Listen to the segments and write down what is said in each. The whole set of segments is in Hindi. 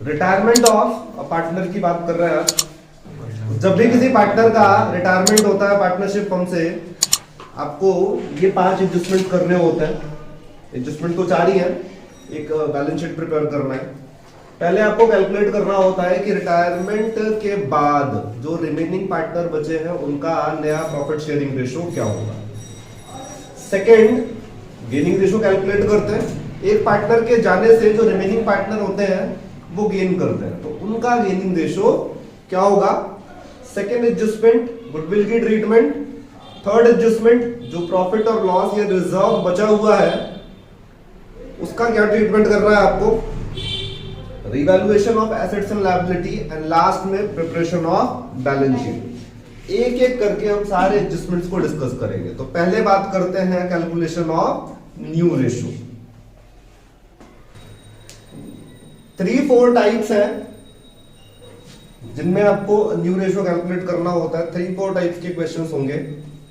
रिटायरमेंट ऑफ पार्टनर की बात कर रहे हैं आप। जब भी किसी पार्टनर का रिटायरमेंट होता है पार्टनरशिप फर्म से, आपको ये 5 एडजस्टमेंट करने होते हैं। एडजस्टमेंट तो 4 ही है, एक बैलेंस शीट प्रिपेयर करना है। पहले आपको कैलकुलेट करना होता है कि रिटायरमेंट के बाद जो रिमेनिंग पार्टनर बचे हैं उनका नया प्रॉफिट शेयरिंग रेशो क्या होगा। सेकेंड, गेनिंग रेशो कैलकुलेट करते हैं। एक पार्टनर के जाने से जो रिमेनिंग पार्टनर होते हैं वो गेन करते हैं, तो उनका गेनिंग रेशो क्या होगा। सेकेंड एडजस्टमेंट, गुडविल की ट्रीटमेंट। थर्ड एडजस्टमेंट, जो प्रॉफिट और लॉस या रिजर्व बचा हुआ है उसका क्या ट्रीटमेंट करना है आपको। Revaluation of assets and liability, and last में प्रिपरेशन ऑफ बैलेंस शीट। एक एक करके हम सारे एडजस्टमेंट्स को डिस्कस करेंगे। तो पहले बात करते हैं calculation of new ratio. 3-4 types हैं जिनमें आपको न्यू रेशो कैलकुलेट करना होता है। 3-4 टाइप्स के क्वेश्चंस होंगे,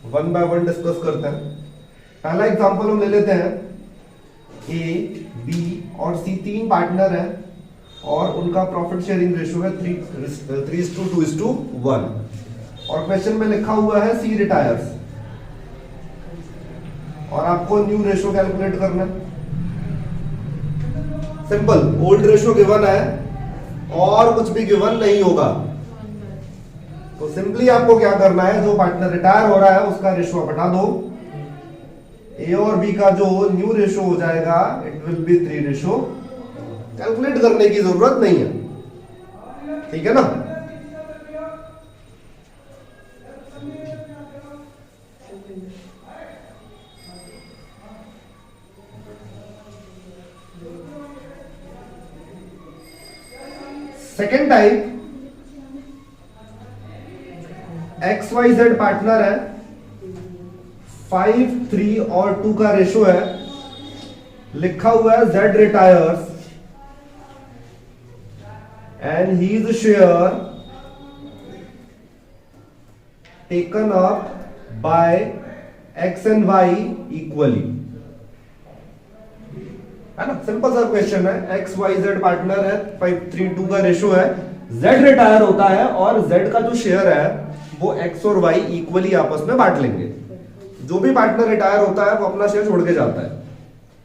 वन बाय वन डिस्कस करते हैं। पहला एग्जांपल हम ले लेते हैं। ए, बी और सी 3 पार्टनर हैं और उनका प्रॉफिट शेयरिंग रेशो है 3:2:1 और क्वेश्चन में लिखा हुआ है सी रिटायर्स और आपको न्यू रेशो कैलकुलेट करना है। सिंपल, ओल्ड रेशो गिवन है और कुछ भी गिवन नहीं होगा, तो सिंपली आपको क्या करना है, जो पार्टनर रिटायर हो रहा है उसका रेशो आप हटा दो। ए और बी का जो न्यू रेशो हो जाएगा it will be 3 ratio. Calculate करने की जरूरत नहीं है, ठीक है ना। सेकेंड टाइप, XYZ पार्टनर है, 5, 3 और 2 का रेशो है, लिखा हुआ है Z retires and his share taken up by X and Y equally, है ना। सिंपल सा क्वेश्चन है। XYZ पार्टनर है, 5, 3, 2 का रेशो है, Z रिटायर होता है और Z का जो शेयर है वो X और Y इक्वली आपस में बांट लेंगे। जो भी पार्टनर रिटायर होता है वो अपना शेयर छोड़ के जाता है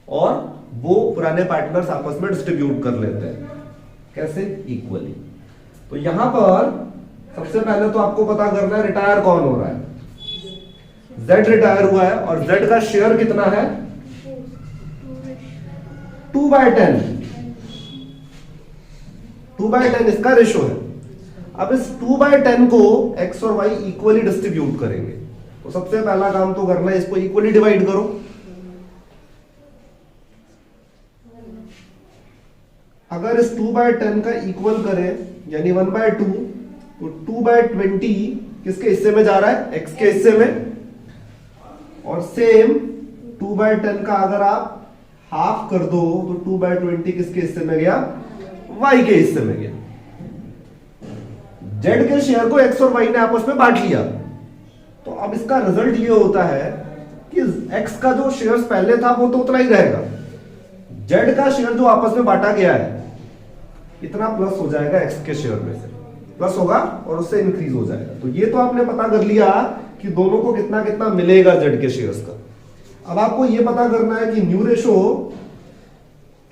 और वो पुराने पार्टनर्स आपस में डिस्ट्रीब्यूट कर लेते हैं। कैसे? इक्वली। तो यहां पर सबसे पहले तो आपको पता करना है रिटायर कौन हो रहा है। Z रिटायर हुआ है और Z का शेयर कितना है, 2/10। 2/10 इसका रेशो है। अब इस 2/10 को X और Y इक्वली डिस्ट्रीब्यूट करेंगे। तो सबसे पहला काम तो करना है, इसको इक्वली डिवाइड करो। अगर इस 2/10 का इक्वल करें यानी 1/2, तो 2/20 किसके हिस्से में जा रहा है, X के हिस्से में। और सेम 2/10 का अगर आप हाफ कर दो तो 2/20 किसके हिस्से में गया, Y के हिस्से में गया। Z के शेयर को X और Y ने आपस में बांट लिया। तो अब इसका रिजल्ट ये होता है कि X का जो शेयर्स पहले था वो तो उतना ही रहेगा, Z का शेयर जो आपस में बांटा गया है इतना प्लस हो जाएगा X के शेयर में से, प्लस होगा और उससे इंक्रीज हो जाएगा। तो ये तो आपने पता कर लिया कि दोनों को कितना कितना मिलेगा Z के शेयर्स का। अब आपको ये पता करना है कि न्यू रेशो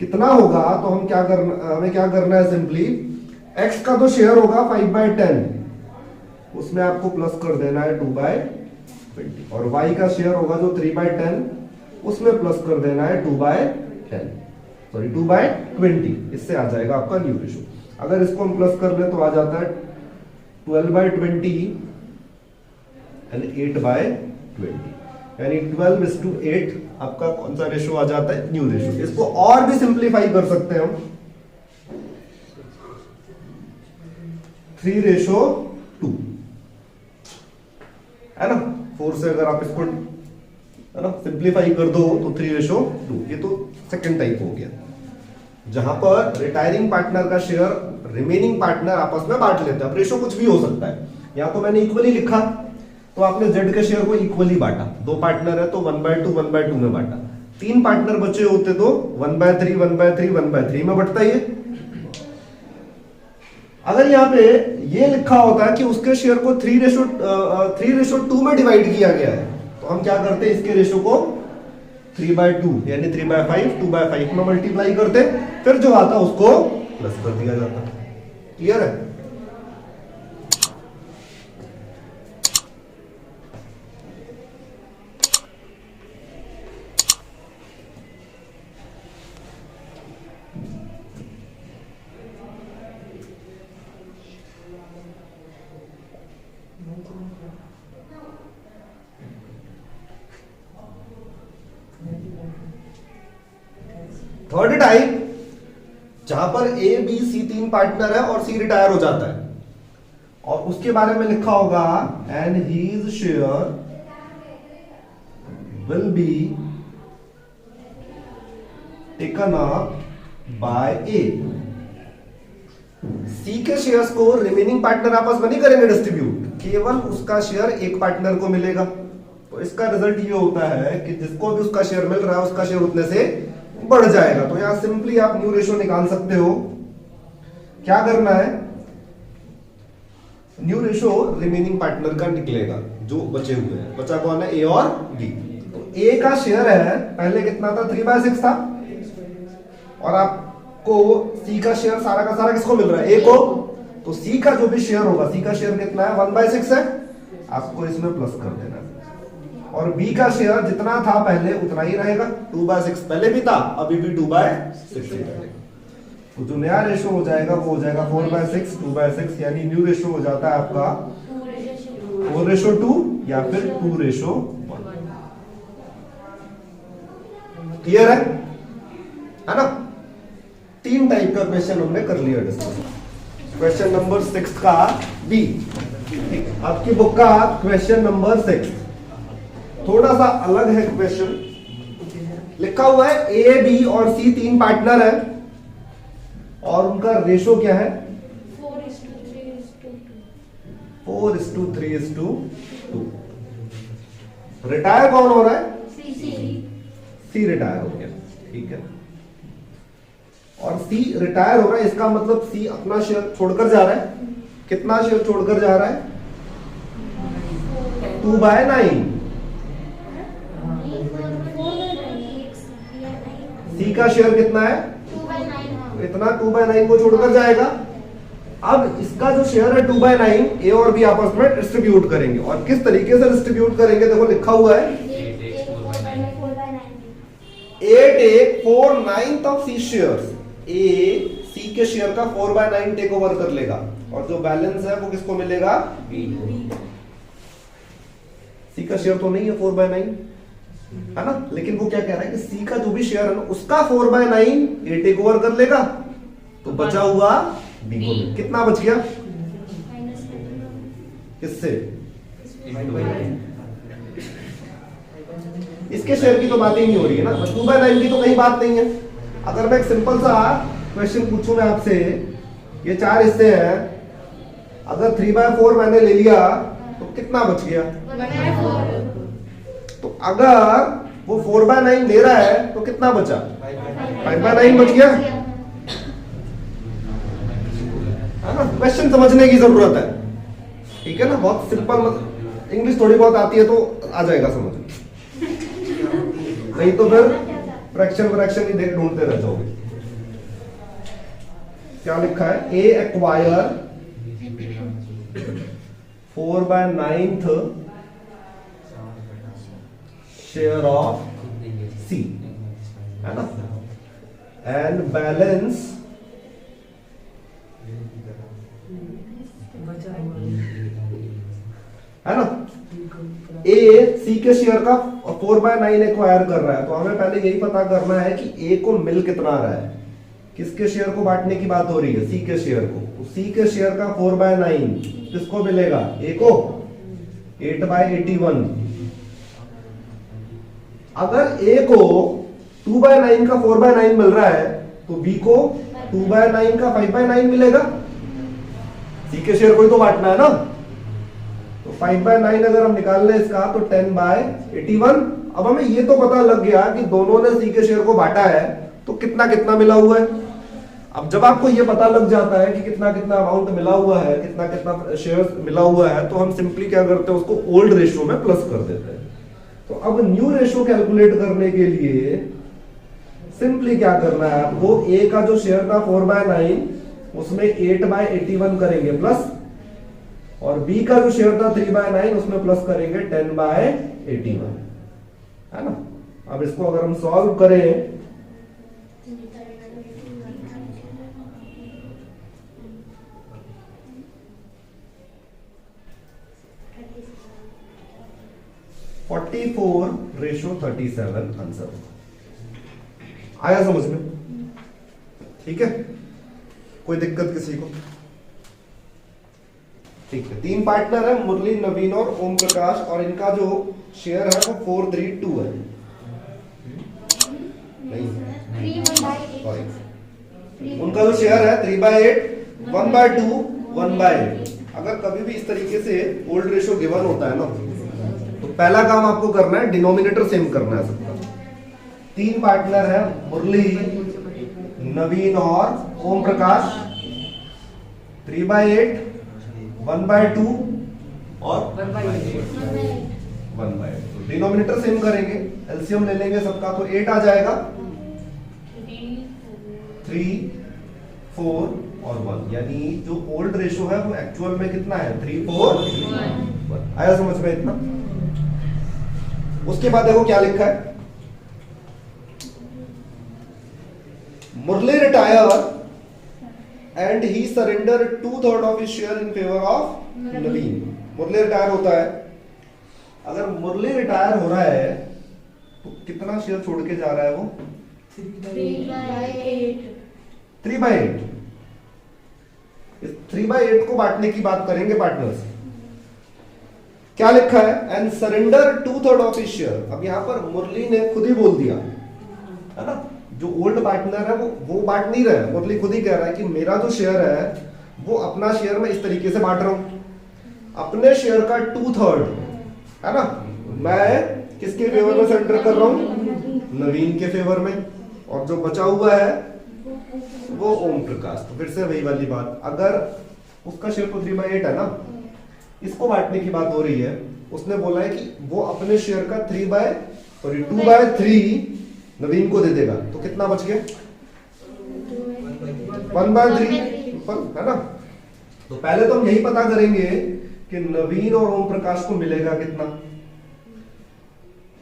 कितना होगा। तो हमें क्या करना है, सिंपली X का तो शेयर होगा 5/10, उसमें आपको प्लस कर देना है 2/20 और Y का शेयर होगा जो 3/10, उसमें प्लस कर देना है 2/10, सॉरी 2/20। इससे आ जाएगा आपका न्यू रेशो। अगर इसको हम प्लस कर ले तो आ जाता है 12/20 एंड 8/20, यानी 12:8 आपका कौन सा रेशो आ जाता है, न्यू रेशो। इसको और भी सिंप्लीफाई कर सकते हैं हम, 3:2, है ना। 4 से अगर आप इसको, है ना, सिंप्लीफाई कर दो तो 3:2। ये तो सेकंड टाइप हो गया, जहां पर रिटायरिंग पार्टनर का शेयर रिमेनिंग पार्टनर आपस में बांट लेते हैं। अब रेशो कुछ भी हो सकता है। यहां तो मैंने इक्वली लिखा, तो आपने Z के शेयर को इक्वली बांटा। 2 पार्टनर है तो 1/2 में बांटा। 3 पार्टनर बचे होते तो 1/3 1/3 1/3 में बटता ही है। अगर यहाँ पे ये लिखा होता है कि उसके शेयर को 3:2 में डिवाइड किया गया है, तो हम क्या करते हैं, इसके रेशो को 3/2 यानी 3/5 2/5 में मल्टीप्लाई करते, फिर जो आता उसको प्लस कर दिया जाता। क्लियर है? थर्ड टाइप, जहां पर ए बी सी 3 पार्टनर है और सी रिटायर हो जाता है और उसके बारे में लिखा होगा and his share will be taken up by A. C के शेयर्स को रिमेनिंग पार्टनर आपस में नहीं करेंगे डिस्ट्रीब्यूट, केवल उसका शेयर एक पार्टनर को मिलेगा। तो इसका रिजल्ट ये होता है कि जिसको भी उसका शेयर मिल रहा है उसका शेयर उतने से बढ़ जाएगा। तो यहां सिंपली आप न्यू रेशो निकाल सकते हो। क्या करना है, न्यू रेशो रिमेनिंग पार्टनर का निकलेगा जो बचे हुए हैं। बचा कौन है, ए और बी। तो ए का शेयर है पहले कितना था, 3/6 था, और आपको सी का शेयर सारा का सारा किसको मिल रहा है, ए को। तो सी का जो भी शेयर होगा, सी का शेयर कितना है, 1/6 है, आपको इसमें प्लस कर देना है। और बी का शेयर जितना था पहले उतना ही रहेगा, 2/6 पहले भी था, अभी भी 2/6 ही रहेगा। तो जो नया रेशो हो जाएगा वो हो जाएगा 4/6 2/6, यानी न्यू रेशो हो जाता है आपका 4:2 या फिर 2:1। क्लियर है ना? 3 टाइप का क्वेश्चन हमने कर लिया डिस्कस। क्वेश्चन नंबर 6 का बी, आपकी बुक का क्वेश्चन नंबर 6 थोड़ा सा अलग है क्वेश्चन। लिखा हुआ है ए बी और सी 3 पार्टनर है और उनका रेशो क्या है, 4:3:2। रिटायर कौन हो रहा है, सी रिटायर हो गया, ठीक है। और सी रिटायर हो रहा है, इसका मतलब सी अपना शेयर छोड़कर जा रहा है। कितना शेयर छोड़कर जा रहा है, 2/9। सी का शेयर कितना है, 2/9, इतना 2/9 को छोड़कर जाएगा। अब इसका जो शेयर है 2/9 ए और बी आपस में डिस्ट्रीब्यूट करेंगे। और किस तरीके से डिस्ट्रीब्यूट करेंगे, देखो लिखा हुआ है 8 take 4/9 of C shares. A C के शेयर का 4/9 टेक ओवर कर लेगा और जो बैलेंस है वो किसको मिलेगा, बी। सी का शेयर तो नहीं है 4/9, है ना, लेकिन वो क्या कह रहा है कि सी का जो भी शेयर है ना उसका 4/9 ए टेक ओवर कर लेगा, तो बचा हुआ बी को। कितना बच गया, किससे, इसके शेयर की तो बात ही नहीं हो रही है ना, 2/9 की तो कहीं बात नहीं है। अगर मैं एक सिंपल सा क्वेश्चन पूछूं मैं आपसे, ये 4 हिस्से हैं, अगर 3/4 मैंने ले लिया तो कितना बच गया, 1/4। तो अगर वो 4/9 ले रहा है तो कितना बचा, 5/9 बच गया, है ना। क्वेश्चन समझने की जरूरत है, ठीक है ना, बहुत सिंपल। मतलब इंग्लिश थोड़ी बहुत आती है तो आ जाएगा समझ, नहीं तो फिर फ्रैक्शन ही देख ढूंढते रह जाओगे। क्या लिखा है, ए एक्वायर 4/9 शेयर ऑफ सी, है ना, एंड बैलेंस है ना। ए सी के शेयर का 4/9 एक्वायर कर रहा है, तो हमें पहले यही पता करना है कि ए को मिल कितना रहा है। किसके शेयर को बांटने की बात हो रही है, सी के शेयर को। सी के शेयर का 4/9 किसको मिलेगा, ए को, 8/81। अगर ए को 2/9 का 4/9 मिल रहा है तो बी को 2/9 का 5/9 मिलेगा। सी के शेयर को ही तो बांटना है ना, तो 5/9 अगर हम निकाल लें इसका तो 10/81। अब हमें ये तो पता लग गया कि दोनों ने सी के शेयर को बांटा है, तो कितना कितना मिला हुआ है। अब जब आपको ये पता लग जाता है कि कितना कितना अमाउंट मिला हुआ है, कितना कितना शेयर मिला हुआ है, तो हम सिंपली क्या करते हैं, उसको ओल्ड रेशियो में प्लस कर देते हैं। तो अब न्यू रेशियो कैलकुलेट करने के लिए सिंपली क्या करना है आपको, ए का जो शेयर था 4/9 उसमें 8/81 करेंगे प्लस, और बी का जो शेयर था 3/9 उसमें प्लस करेंगे 10/81, है ना। अब इसको अगर हम सॉल्व करें 44:37 आंसर आया समझ में? ठीक है, कोई दिक्कत किसी को? ठीक है, 3 पार्टनर है, मुरली, नवीन और ओम प्रकाश, और इनका जो शेयर है वो 432 है, नहीं सॉरी, उनका जो शेयर है 3/8, 1/2, 1/8। अगर कभी भी इस तरीके से ओल्ड रेशियो गिवन होता है ना, तो पहला काम आपको करना है डिनोमिनेटर सेम करना है सबका। 3 पार्टनर है, मुरली, नवीन और ओम प्रकाश, 3/8, 1/2 और 1/8। तो डिनोमिनेटर सेम करेंगे, एलसीएम ले लेंगे सबका, तो 8 आ जाएगा, 3, 4 और 1, यानी जो ओल्ड रेशियो है वो एक्चुअल में कितना है, 3, 4, 1। आया समझ में इतना? उसके बाद देखो क्या लिखा है, Murali retire and he surrender 2/3 of his share in favour of Naveen. Murali retire होता है, अगर मुरली रिटायर हो रहा है तो कितना शेयर छोड़ के जा रहा है वो, 3/8। इस 3/8 को बांटने की बात करेंगे पार्टनर्स। क्या लिखा है, and surrender 2/3 of his share. अब यहां पर मुरली ने खुद ही बोल दिया है ना, जो ओल्ड पार्टनर है वो बांट नहीं रहा है, मुरली खुद ही कह रहा है कि मेरा जो शेयर है वो अपना शेयर मैं इस तरीके से बांट रहा हूं, अपने शेयर का 2/3 है ना, मैं किसके फेवर में सरेंडर कर रहा हूं, नवीन के फेवर में, और जो बचा हुआ है वो ओम प्रकाश। तो फिर से वही वाली बात, अगर उसका शेयर तो 3/8 है ना, इसको बांटने की बात हो रही है, उसने बोला है कि वो अपने शेयर का 2/3 नवीन को दे देगा, तो कितना बच गया, 1/3 है ना। तो पहले तो हम यही पता करेंगे कि नवीन और ओम प्रकाश को मिलेगा कितना।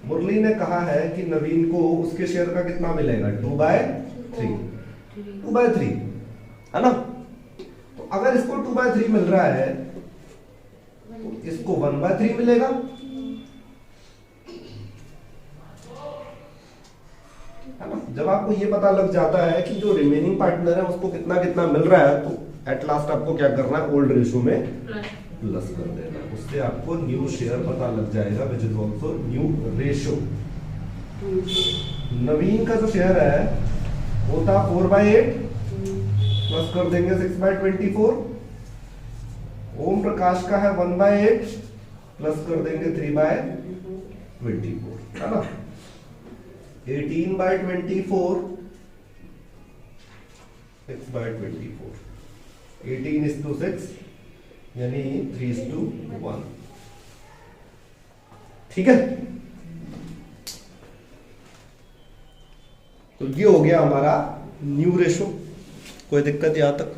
मुरली ने कहा है कि नवीन को उसके शेयर का कितना मिलेगा, 2/3 है ना। तो अगर इसको 2/3 मिल रहा है तो इसको 1/3 मिलेगा, है ना। जब आपको ये पता लग जाता है कि जो रिमेनिंग पार्टनर है उसको कितना कितना मिल रहा है, तो एट लास्ट आपको क्या करना है, ओल्ड रेशियो में प्लस कर देना, उससे आपको न्यू शेयर पता लग जाएगा, which is also new ratio. Naveen का जो शेयर है वो था 4/8, प्लस कर देंगे 6/24। ओम प्रकाश का है 1/8, प्लस कर देंगे 3/24, है ना। 18/24, 6/24, 18:6 यानी 3:1, ठीक है। तो ये हो गया हमारा न्यू रेशो, कोई दिक्कत यहां तक?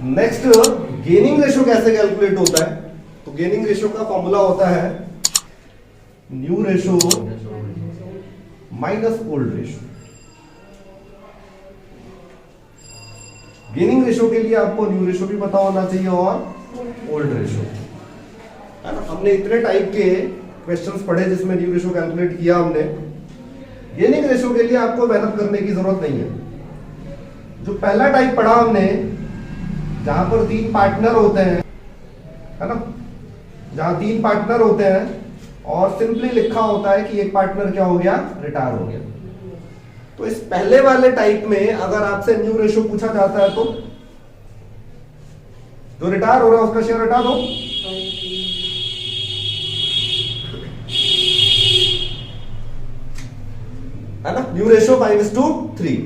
नेक्स्ट, गेनिंग रेशो कैसे कैलकुलेट होता है? तो गेनिंग रेशो का फॉर्मूला होता है new ratio minus old ratio. Gaining ratio के लिए आपको न्यू रेशो भी पता होना चाहिए और ओल्ड रेशो, है ना। हमने इतने टाइप के क्वेश्चंस पढ़े जिसमें न्यू रेशो कैलकुलेट किया हमने। गेनिंग रेशो के लिए आपको मेहनत करने की जरूरत नहीं है। जो पहला टाइप पढ़ा हमने, जहां पर 3 पार्टनर होते हैं, है ना, जहां 3 पार्टनर होते हैं और सिंपली लिखा होता है कि एक पार्टनर क्या हो गया, रिटायर हो गया। तो इस पहले वाले टाइप में अगर आपसे न्यू रेशो पूछा जाता है तो जो रिटायर हो रहा है उसका शेयर हटा दो, है ना। New ratio 5:3।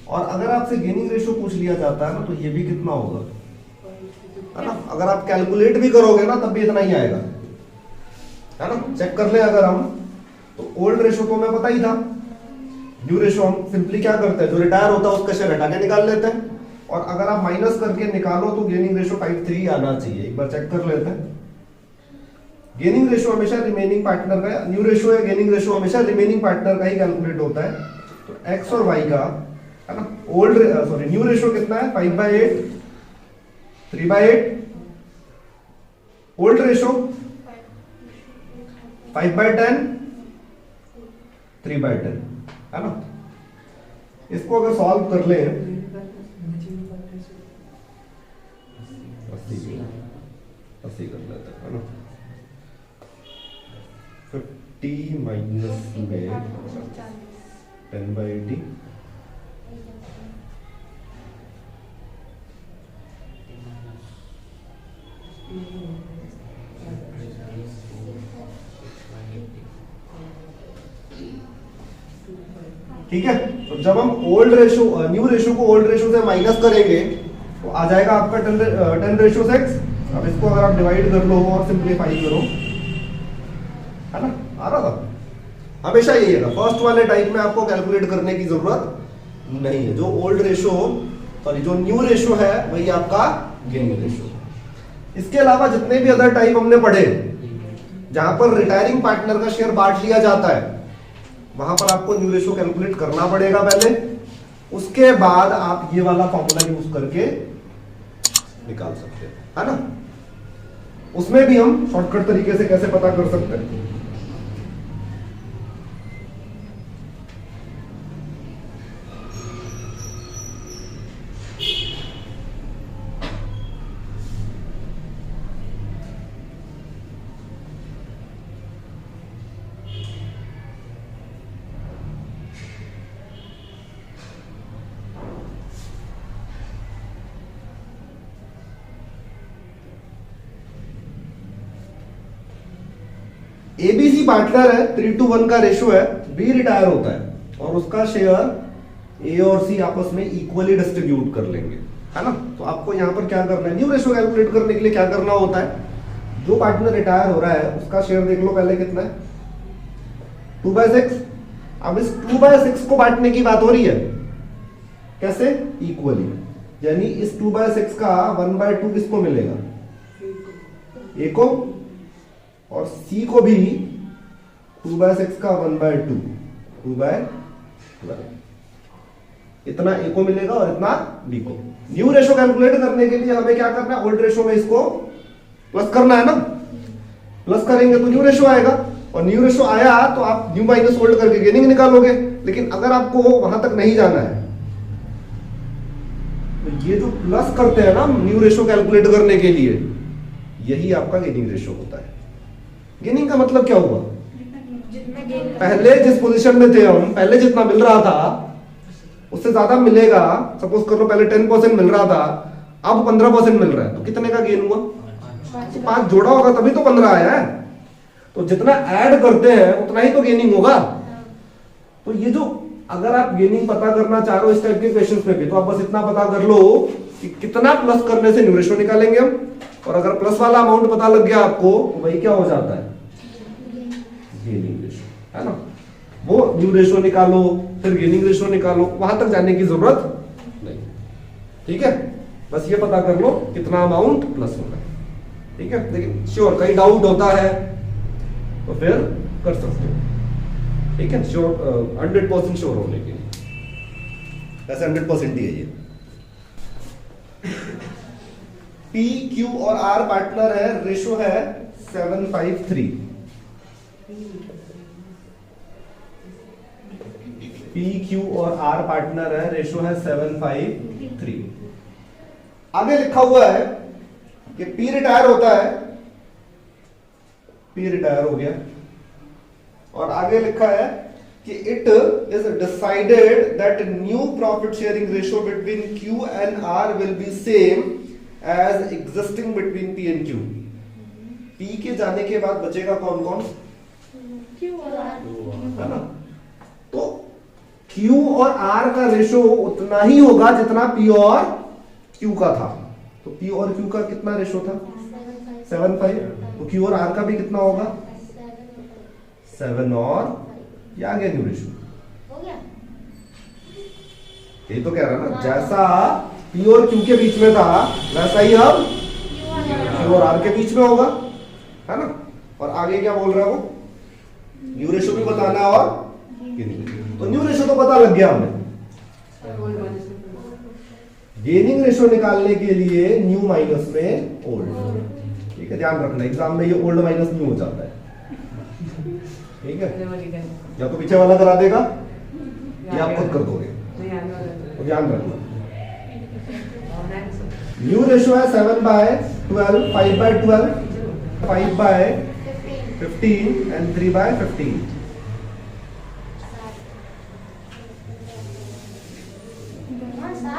और अगर आपसे गेनिंग रेशियो पूछ लिया जाता है ना तो ये भी कितना होगा, है ना। अगर आप कैलकुलेट भी करोगे ना तब भी इतना ही आएगा, है ना। चेक कर ले अगर हम, तो ओल्ड रेशियो तो हमें पता ही था, न्यू रेशियो हम सिंपली क्या करते हैं, जो रिटायर होता है उसका शेयर हटा के निकाल लेते हैं, और अगर आप माइनस करके निकालो तो गेनिंग रेशियो 5:3 आना चाहिए। एक बार चेक कर लेते हैं। गेनिंग रेशियो हमेशा रिमेनिंग पार्टनर का, न्यू रेशियो या गेनिंग रेशियो हमेशा रिमेनिंग पार्टनर का ही कैलकुलेट होता है। तो एक्स और वाई का, है ना, न्यू रेशियो कितना है, 5/8, 3/8। ओल्ड रेशियो 5/10, 3/10, है ना। इसको अगर सॉल्व कर ले, 80 कर लेते हैं, है ना। 50 माइनस में 10/80, ठीक है। तो जब हम ओल्ड रेशियो, न्यू रेशियो को ओल्ड रेशियो से माइनस करेंगे तो आ जाएगा आपका 10/6। अब इसको अगर आप डिवाइड कर लो और सिंप्लीफाई करो, है ना, आ रहा था। हमेशा यही है, फर्स्ट वाले टाइप में आपको कैलकुलेट करने की जरूरत नहीं है। जो ओल्ड रेशियो, सॉरी जो न्यू रेशियो है वही आपका गेनिंग रेशियो। इसके अलावा जितने भी अदर टाइप हमने पढ़े जहां पर रिटायरिंग पार्टनर का शेयर बांट लिया जाता है, वहां पर आपको न्यू रेशियो कैलकुलेट करना पड़ेगा पहले, उसके बाद आप ये वाला फॉर्मूला यूज करके निकाल सकते हैं, है ना। उसमें भी हम शॉर्टकट तरीके से कैसे पता कर सकते हैं। एबीसी पार्टनर है, 3:1 का रेशियो है, बी रिटायर होता है और उसका शेयर ए और सी आपस में इक्वली डिस्ट्रीब्यूट कर लेंगे, है ना। तो आपको यहां पर क्या करना है, न्यू रेशियो कैलकुलेट करने के लिए क्या करना होता है, जो पार्टनर रिटायर हो रहा है उसका शेयर देख लो पहले कितना है, 2/6। अब इस 2/6 को बांटने की बात हो रही है, कैसे, इक्वली, यानी इस 2/6 का 1/2 किसको मिलेगा, ए को, और सी को भी 2/6 का 1/2, 2/12, इतना ए को मिलेगा और इतना बी को। न्यू रेशियो कैलकुलेट करने के लिए हमें क्या करना है, ओल्ड रेशियो में इसको प्लस करना है ना, प्लस करेंगे तो न्यू रेशियो आएगा, और न्यू रेशियो आया तो आप न्यू माइनस ओल्ड करके गेनिंग निकालोगे। लेकिन अगर आपको वहां तक नहीं जाना है तो ये जो प्लस करते हैं ना न्यू रेशियो कैलकुलेट करने के लिए, यही आपका गेनिंग रेशियो होता है। गेनिंग का मतलब क्या हुआ, पहले जिस पोजीशन में थे हम, पहले जितना मिल रहा था उससे ज्यादा मिलेगा। सपोज कर लो पहले 10% मिल रहा था, अब 15% मिल रहा है, तो कितने का गेन हुआ, 5 जोड़ा होगा तभी तो 15 आया है। तो जितना ऐड करते हैं उतना ही तो गेनिंग होगा। तो ये जो, अगर आप गेनिंग पता करना चाह रहे हो इस टाइप के क्वेश्चंस में भी, तो आप बस इतना पता कर लो कि कितना प्लस करने से न्यू रेशियो निकालेंगे हम, और अगर प्लस वाला अमाउंट पता लग गया आपको तो वही क्या हो जाता है, गेनिंग रेशियो, है ना। वो न्यू रेशियो निकालो फिर गेनिंग रेशियो निकालो, वहां तक जाने की जरूरत नहीं, ठीक है। बस ये पता कर लो कितना अमाउंट प्लस होगा, ठीक है। लेकिन श्योर कहीं डाउट होता है तो फिर कर सकते हो, ठीक है। श्योर 100% श्योर होने के लिए, ऐसे 100% ही है ये। पी, क्यू और आर पार्टनर है, रेशो है 7:5:3। पी, क्यू और आर पार्टनर है, रेशो है 7:5:3। आगे लिखा हुआ है कि पी रिटायर होता है, पी रिटायर हो गया, और आगे लिखा है कि it is decided that new profit sharing ratio between Q and R will be same as existing between P and Q. P के जाने के बाद बचेगा कौन कौन, क्यू और आर, है ना। तो Q और R का रेशो उतना ही होगा जितना P और Q का था। तो P और Q का कितना रेशो था? 7:5। तो Q और R का भी कितना होगा? 7 और ये आ गया न्यू रेशो। यही तो कह रहा ना, जैसा P और Q के बीच में था वैसा ही अब Q और R के बीच में होगा, है ना। और आगे क्या बोल रहा है वो? न्यू रेशो भी बताना है और तो न्यू रेशो तो पता लग गया हमें। गेनिंग रेशो निकालने के लिए न्यू माइनस में ओल्ड। ठीक है, ध्यान रखना एग्जाम में ये ओल्ड माइनस न्यू हो जाता है। ठीक है, या तो पीछे वाला करा देगा या आप खुद कर दोगे, तो ध्यान रखना। न्यू रेशो है 7/12, 5/12, 5/15 एंड 3/15। हाँ,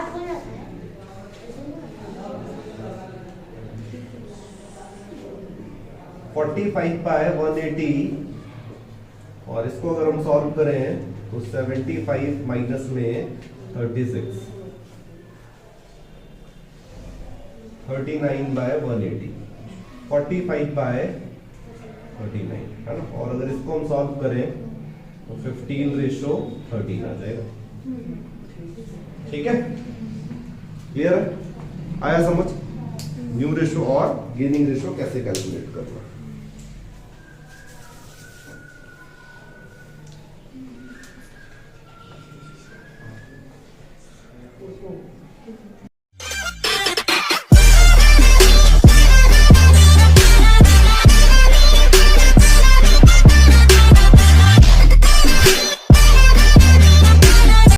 45/180 और इसको अगर हम सॉल्व करें तो 75 माइनस में 36, 39/180, 45/39, है ना। और अगर इसको हम सॉल्व करें तो 15:13 आ जाएगा। ठीक है, क्लियर है? आया समझ? न्यू रेशो और गेनिंग रेशो कैसे कैलकुलेट करना। उसको